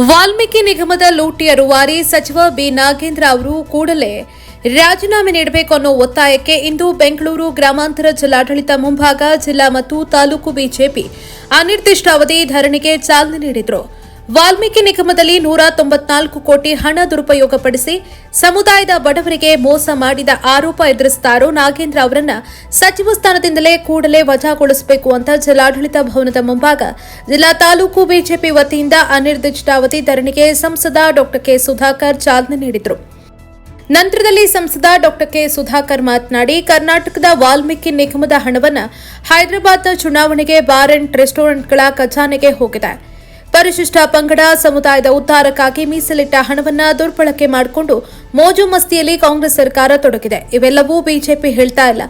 ವಾಲ್ಮೀಕಿ ನಿಗಮದ ಲೂಟಿಯ ರೂವಾರಿ ಸಚಿವ ಬಿ ನಾಗೇಂದ್ರ ಅವರು ಕೂಡಲೇ ರಾಜೀನಾಮೆ ನೀಡಬೇಕು ಅನ್ನೋ ಒತ್ತಾಯಕ್ಕೆ ಇಂದು ಬೆಂಗಳೂರು ಗ್ರಾಮಾಂತರ ಜಿಲ್ಲಾಡಳಿತ ಮುಂಭಾಗ ಜಿಲ್ಲಾ ಮತ್ತು ತಾಲೂಕು ಬಿಜೆಪಿ ಅನಿರ್ದಿಷ್ಟಾವಧಿ ಧರಣಿಗೆ ಚಾಲನೆ ನೀಡಿದರು. ವಾಲ್ಮೀಕಿ ನಿಗಮದಲ್ಲಿ 194 ಕೋಟಿ ಹಣ ದುರುಪಯೋಗಪಡಿಸಿ ಸಮುದಾಯದ ಬಡವರಿಗೆ ಮೋಸ ಮಾಡಿದ ಆರೋಪ ಎದುರಿಸುತ್ತಾರೋ ನಾಗೇಂದ್ರ ಅವರನ್ನ ಸಚಿವ ಸ್ಥಾನದಿಂದಲೇ ಕೂಡಲೇ ವಜಾಗೊಳಿಸಬೇಕು ಅಂತ ಜಿಲ್ಲಾಡಳಿತ ಭವನದ ಮುಂಭಾಗ ಜಿಲ್ಲಾ ತಾಲೂಕು ಬಿಜೆಪಿ ವತಿಯಿಂದ ಅನಿರ್ದಿಷ್ಟಾವಧಿ ಧರಣಿಗೆ ಸಂಸದ ಡಾ ಕೆ ಸುಧಾಕರ್ ಚಾಲನೆ ನೀಡಿದರು. ನಂತರದಲ್ಲಿ ಸಂಸದ ಡಾ ಕೆ ಸುಧಾಕರ್ ಮಾತನಾಡಿ, ಕರ್ನಾಟಕದ ವಾಲ್ಮೀಕಿ ನಿಗಮದ ಹಣವನ್ನು ಹೈದರಾಬಾದ್ನ ಚುನಾವಣೆಗೆ ಬಾರ್ ಅಂಡ್ ರೆಸ್ಟೋರೆಂಟ್ಗಳ ಖಜಾನೆಗೆ ಹೋಗಿದೆ. ಪರಿಶಿಷ್ಟ ಪಂಗಡ ಸಮುದಾಯದ ಉದ್ಧಾರಕ್ಕಾಗಿ ಮೀಸಲಿಟ್ಟ ಹಣವನ್ನು ದುರ್ಬಳಕೆ ಮಾಡಿಕೊಂಡು ಮೋಜು ಮಸ್ತಿಯಲ್ಲಿ ಕಾಂಗ್ರೆಸ್ ಸರ್ಕಾರ ತೊಡಗಿದೆ. ಇವೆಲ್ಲವೂ ಬಿಜೆಪಿ ಹೇಳ್ತಾ ಇಲ್ಲ,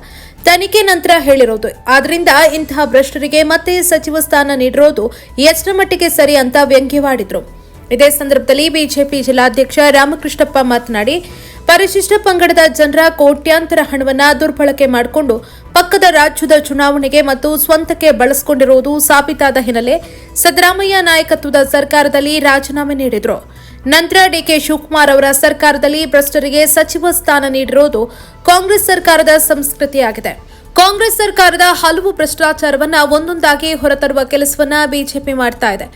ತನಿಖೆ ನಂತರ ಹೇಳಿರೋದು. ಆದ್ರಿಂದ ಇಂತಹ ಭ್ರಷ್ಟರಿಗೆ ಮತ್ತೆ ಸಚಿವ ಸ್ಥಾನ ನೀಡಿರೋದು ಎಷ್ಟರ ಮಟ್ಟಿಗೆ ಸರಿ ಅಂತ ವ್ಯಂಗ್ಯವಾಡಿದ್ರು. ಇದೇ ಸಂದರ್ಭದಲ್ಲಿ ಬಿಜೆಪಿ ಜಿಲ್ಲಾಧ್ಯಕ್ಷ ರಾಮಕೃಷ್ಣಪ್ಪ ಮಾತನಾಡಿ, ಪರಿಶಿಷ್ಟ ಪಂಗಡದ ಜನರ ಕೋಟ್ಯಾಂತರ ಹಣವನ್ನು ದುರ್ಬಳಕೆ ಮಾಡಿಕೊಂಡು ಪಕ್ಕದ ರಾಜ್ಯದ ಚುನಾವಣೆಗೆ ಮತ್ತು ಸ್ವಂತಕ್ಕೆ ಬಳಸಿಕೊಂಡಿರುವುದು ಸಾಬೀತಾದ ಹಿನ್ನೆಲೆ ಸಿದ್ದರಾಮಯ್ಯ ನಾಯಕತ್ವದ ಸರ್ಕಾರದಲ್ಲಿ ರಾಜೀನಾಮೆ ನೀಡಿದರು. ನಂತರ ಡಿಕೆ ಶಿವಕುಮಾರ್ ಅವರ ಸರ್ಕಾರದಲ್ಲಿ ಭ್ರಷ್ಟರಿಗೆ ಸಚಿವ ಸ್ಥಾನ ನೀಡಿರುವುದು ಕಾಂಗ್ರೆಸ್ ಸರ್ಕಾರದ ಸಂಸ್ಕೃತಿಯಾಗಿದೆ. ಕಾಂಗ್ರೆಸ್ ಸರ್ಕಾರದ ಹಲವು ಭ್ರಷ್ಟಾಚಾರವನ್ನು ಒಂದೊಂದಾಗಿ ಹೊರತರುವ ಕೆಲಸವನ್ನ ಬಿಜೆಪಿ ಮಾಡ್ತಾ ಇದೆ.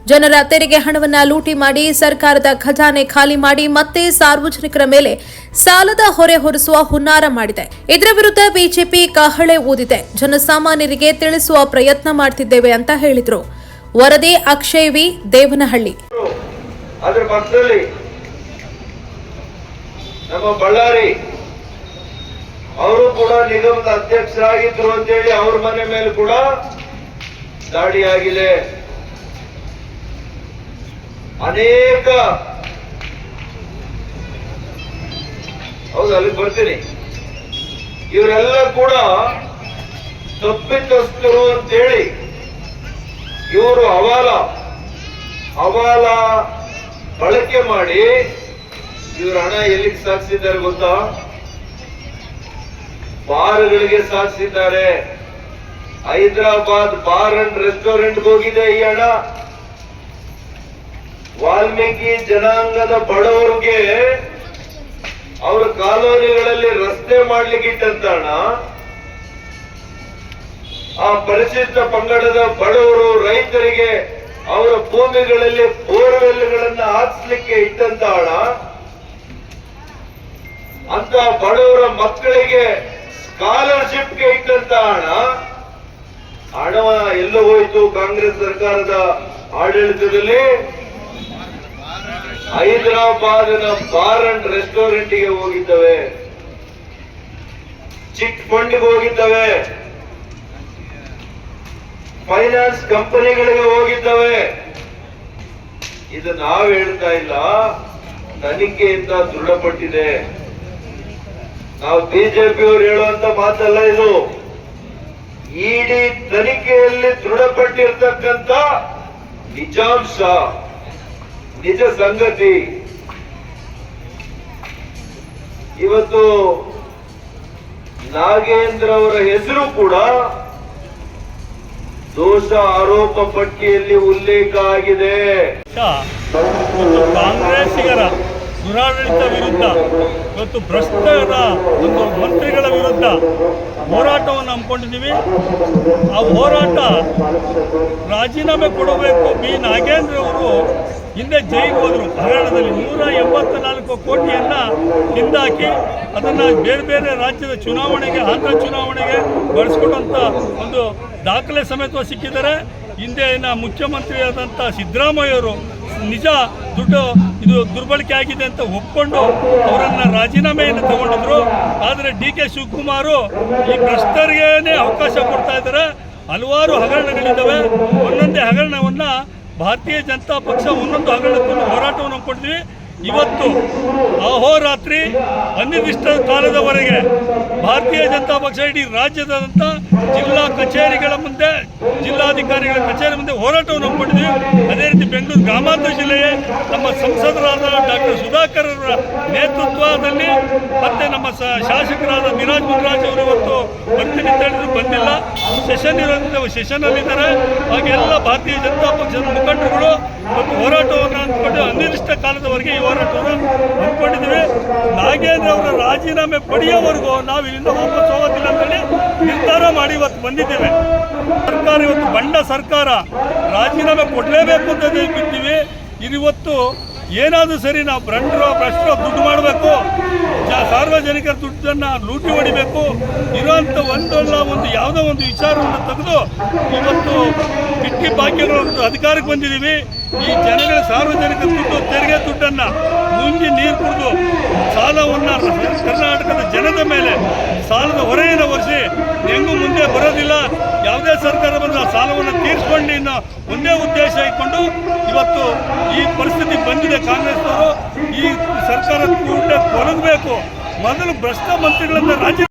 ಜನರ ತೆರಿಗೆ ಹಣವನ್ನ ಲೂಟಿ ಮಾಡಿ ಸರ್ಕಾರದ ಖಜಾನೆ ಖಾಲಿ ಮಾಡಿ ಮತ್ತೆ ಸಾರ್ವಜನಿಕರ ಮೇಲೆ ಸಾಲದ ಹೊರೆ ಹೊರಿಸುವ ಹುನ್ನಾರ ಮಾಡಿದೆ. ಇದರ ವಿರುದ್ಧ ಬಿಜೆಪಿ ಕಹಳೆ ಊದಿದೆ. ಜನಸಾಮಾನ್ಯರಿಗೆ ತಿಳಿಸುವ ಪ್ರಯತ್ನ ಮಾಡ್ತಿದ್ದೇವೆ ಅಂತ ಹೇಳಿದ್ರು. ವರದಿ ಅಕ್ಷಯ್ ವಿ, ದೇವನಹಳ್ಳಿ. ಅದರ ಪಕ್ಕದಲ್ಲಿ ನಮ್ಮ ಬಳ್ಳಾರಿ ಅವರು ಕೂಡ ನಿಗಮದ ಅಧ್ಯಕ್ಷರಾಗಿದ್ರು ಅಂತೇಳಿ ಅವ್ರ ಮನೆ ಮೇಲೆ ಕೂಡ ದಾಳಿಯಾಗಿದೆ. ಅನೇಕ ಹೌದು ಅಲ್ಲಿಗೆ ಬರ್ತೀನಿ. ಇವರೆಲ್ಲ ಕೂಡ ತಪ್ಪಿತಸ್ಥರು ಅಂತೇಳಿ ಇವರು ಹವಾಲ ಬಳಕೆ ಮಾಡಿ ಇವ್ರ ಹಣ ಎಲ್ಲಿಗೆ ಸಾಗಿಸಿದ್ದಾರೆ ಗೊತ್ತಾ? ಬಾರ್ಗಳಿಗೆ ಸಾಗಿಸಿದ್ದಾರೆ. ಹೈದರಾಬಾದ್ ಬಾರ್ ಅಂಡ್ ರೆಸ್ಟೋರೆಂಟ್ಗೆ ಹೋಗಿದೆ ಈ ಹಣ. ವಾಲ್ಮೀಕಿ ಜನಾಂಗದ ಬಡವರಿಗೆ ಅವರ ಕಾಲೋನಿಗಳಲ್ಲಿ ರಸ್ತೆ ಮಾಡ್ಲಿಕ್ಕೆ ಇಟ್ಟಂತ ಹಣ, ಆ ಪರಿಶಿಷ್ಟ ಪಂಗಡದ ಬಡವರು ರೈತರಿಗೆ ಅವರ ಭೂಮಿಗಳಲ್ಲಿ ಬೋರ್ವೆಲ್ಗಳನ್ನು ಹಾಕಿಸ್ಲಿಕ್ಕೆ ಇಟ್ಟಂತ ಹಣ, ಅಂತ ಬಡವರ ಮಕ್ಕಳಿಗೆ ಸ್ಕಾಲರ್ಶಿಪ್ಗೆ ಇಟ್ಟಂತ ಹಣ ಎಲ್ಲೋ ಹೋಯ್ತು? ಕಾಂಗ್ರೆಸ್ ಸರ್ಕಾರದ ಆಡಳಿತದಲ್ಲಿ ಹೈದರಾಬಾದಿನ ಬಾರ್ ಅಂಡ್ ರೆಸ್ಟೋರೆಂಟ್ಗೆ ಹೋಗಿದ್ದವೆ, ಚಿಟ್ ಫಂಡ್ಗೆ ಹೋಗಿದ್ದವೆ, ಫೈನಾನ್ಸ್ ಕಂಪನಿಗಳಿಗೆ ಹೋಗಿದ್ದವೆ. ಇದು ನಾವು ಹೇಳ್ತಾ ಇಲ್ಲ, ತನಿಖೆಯಿಂದ ದೃಢಪಟ್ಟಿದೆ. ನಾವು ಬಿಜೆಪಿಯವರು ಹೇಳುವಂತ ಮಾತಲ್ಲ ಇದು. ಇಡಿ ತನಿಖೆಯಲ್ಲಿ ದೃಢಪಟ್ಟಿರ್ತಕ್ಕಂಥ ನಿಜಾಂಶ, ನಿಜ ಸಂಗತಿ. ಇವತ್ತು ನಾಗೇಂದ್ರ ಅವರ ಹೆಸರು ಕೂಡ ದೋಷ ಆರೋಪ ಪಟ್ಟಿಯಲ್ಲಿ ಉಲ್ಲೇಖ ಆಗಿದೆ. ಕಾಂಗ್ರೆಸ್ಸಿಗರ ದುರಾಡಳಿತ ವಿರುದ್ಧ ಇವತ್ತು ಭ್ರಷ್ಟರ ಒಂದು ಮಂತ್ರಿಗಳ ವಿರುದ್ಧ ಹೋರಾಟವನ್ನು ಹಮ್ಮಿಕೊಂಡಿದ್ದೀವಿ. ಆ ಹೋರಾಟ ರಾಜೀನಾಮೆ ಕೊಡಬೇಕು. ಬಿ ನಾಗೇಂದ್ರ ಅವರು ಹಿಂದೆ ಜೈಲಿಗೆ ಹೋದರು. ಹಗರಣದಲ್ಲಿ 184 ಕೋಟಿಯನ್ನು ಹಿಂದಾಕಿ ಅದನ್ನು ಬೇರೆ ಬೇರೆ ರಾಜ್ಯದ ಚುನಾವಣೆಗೆ, ಆಂಧ್ರ ಚುನಾವಣೆಗೆ ಬಳಸ್ಕೊಡುವಂಥ ಒಂದು ದಾಖಲೆ ಸಮೇತ ಸಿಕ್ಕಿದ್ದಾರೆ. ಹಿಂದಿನ ಮುಖ್ಯಮಂತ್ರಿಯಾದಂಥ ಸಿದ್ದರಾಮಯ್ಯವರು ನಿಜ ದುಡ್ಡು ಇದು ದುರ್ಬಳಕೆ ಆಗಿದೆ ಅಂತ ಒಪ್ಕೊಂಡು ಅವರನ್ನು ರಾಜೀನಾಮೆಯನ್ನು ತಗೊಂಡಿದ್ರು. ಆದರೆ ಡಿ ಕೆ ಶಿವಕುಮಾರು ಈ ಭ್ರಷ್ಟರಿಗೇನೆ ಅವಕಾಶ ಕೊಡ್ತಾ ಇದ್ದಾರೆ. ಹಲವಾರು ಹಗರಣಗಳಿದ್ದಾವೆ. ಒಂದೊಂದೇ ಹಗರಣವನ್ನು ಭಾರತೀಯ ಜನತಾ ಪಕ್ಷ ಒಂದೊಂದು ಹಗರಣಕ್ಕೂ ಹೋರಾಟವನ್ನು ಹಮ್ಮಿಕೊಂಡಿದ್ವಿ. ಇವತ್ತು ಅಹೋರಾತ್ರಿ ಅನಿರ್ದಿಷ್ಟ ಕಾಲದವರೆಗೆ ಭಾರತೀಯ ಜನತಾ ಪಕ್ಷ ಇಡೀ ರಾಜ್ಯದಾದ್ಯಂತ ಜಿಲ್ಲಾ ಕಚೇರಿಗಳ ಮುಂದೆ, ಜಿಲ್ಲಾಧಿಕಾರಿಗಳ ಕಚೇರಿ ಮುಂದೆ ಹೋರಾಟವನ್ನು ಹಮ್ಮಿಕೊಂಡಿದ್ದೀವಿ. ಅದೇ ರೀತಿ ಬೆಂಗಳೂರು ಗ್ರಾಮಾಂತರ ಜಿಲ್ಲೆಯ ನಮ್ಮ ಸಂಸದರಾದ ಡಾಕ್ಟರ್ ಸುಧಾಕರ್ ಅವರ ನೇತೃತ್ವದಲ್ಲಿ ಮತ್ತೆ ನಮ್ಮ ಶಾಸಕರಾದ ವಿರಾಜ್ ಮುನ್ರಾಜ್ ಅವರು ಇವತ್ತು ಬರ್ತೀನಿ ಅಂತ ಹೇಳಿದ್ರು, ಬಂದಿಲ್ಲ. ಸೆಷನ್ನಲ್ಲಿದ್ದಾರೆ. ಹಾಗೆಲ್ಲ ಭಾರತೀಯ ಜನತಾ ಪಕ್ಷದ ಮುಖಂಡರುಗಳು ಮತ್ತು ಹೋರಾಟವನ್ನು ಅಂದ್ಕೊಂಡು ಅನಿರ್ದಿಷ್ಟ ಕಾಲದವರೆಗೆ ಈ ಹೋರಾಟವನ್ನು ಹಮ್ಮಿಕೊಂಡಿದ್ದೀವಿ. ನಾಗೇಂದ್ರ ಅವರ ರಾಜೀನಾಮೆ ಪಡೆಯೋವರೆಗೂ ನಾವು ಇಲ್ಲಿಂದ ವಾಪಸ್ ಹೋಗೋದಿಲ್ಲ ಅಂತೇಳಿ ನಿರ್ಧಾರ ಮಾಡಿ ಇವತ್ತು ಬಂದಿದ್ದೇವೆ. ಸರ್ಕಾರ ಇವತ್ತು ಬಂಡ ಸರ್ಕಾರ, ರಾಜೀನಾಮೆ ಕೊಡಲೇಬೇಕು ಅಂತ ಬಿದ್ದೀವಿ. ಇವತ್ತು ಏನಾದರೂ ಸರಿ ನಾವು ಭ್ರಷ್ಟರು ದುಡ್ಡು ಮಾಡಬೇಕು, ಸಾರ್ವಜನಿಕರ ದುಡ್ಡನ್ನು ಲೂಟಿ ಹೊಡಿಬೇಕು, ಇರೋಂಥ ಒಂದು ಯಾವುದೋ ಒಂದು ವಿಚಾರವನ್ನು ತೆಗೆದು ಇವತ್ತು ಬಿಟ್ಟಿ ಭಾಗ್ಯಗಳು ಅಧಿಕಾರಕ್ಕೆ ಬಂದಿದ್ದೀವಿ. ಈ ಜನಗಳ ಸಾರ್ವಜನಿಕ ದುಡ್ಡು, ತೆರಿಗೆ ದುಡ್ಡನ್ನು ನುಂಗಿ ನೀರು ಕುಡಿದು ಸಾಲವನ್ನು ಕರ್ನಾಟಕದ ಜನದ ಮೇಲೆ ಸಾಲದ ಹೊರೆಯನ್ನು ಹೊರಿಸಿ ಹೆಂಗೂ ಮುಂದೆ ಬರೋದಿಲ್ಲ, ಯಾವುದೇ ಸರ್ಕಾರ ಬಂದು ಸಾಲವನ್ನು ತೀರಿಸ್ಕೊಂಡು ಇನ್ನು ಒಂದೇ ಉದ್ದೇಶ ಇಟ್ಕೊಂಡು ಇವತ್ತು ಈ ಪರಿಸ್ಥಿತಿ ಬಂದಿದೆ. ಕಾಂಗ್ರೆಸ್ನವರು ಈ ಸರ್ಕಾರ ಕೂಡ ತೊಲಗಬೇಕು. ಮೊದಲು ಭ್ರಷ್ಟ ಮಂತ್ರಿಗಳನ್ನು ರಾಜ್ಯ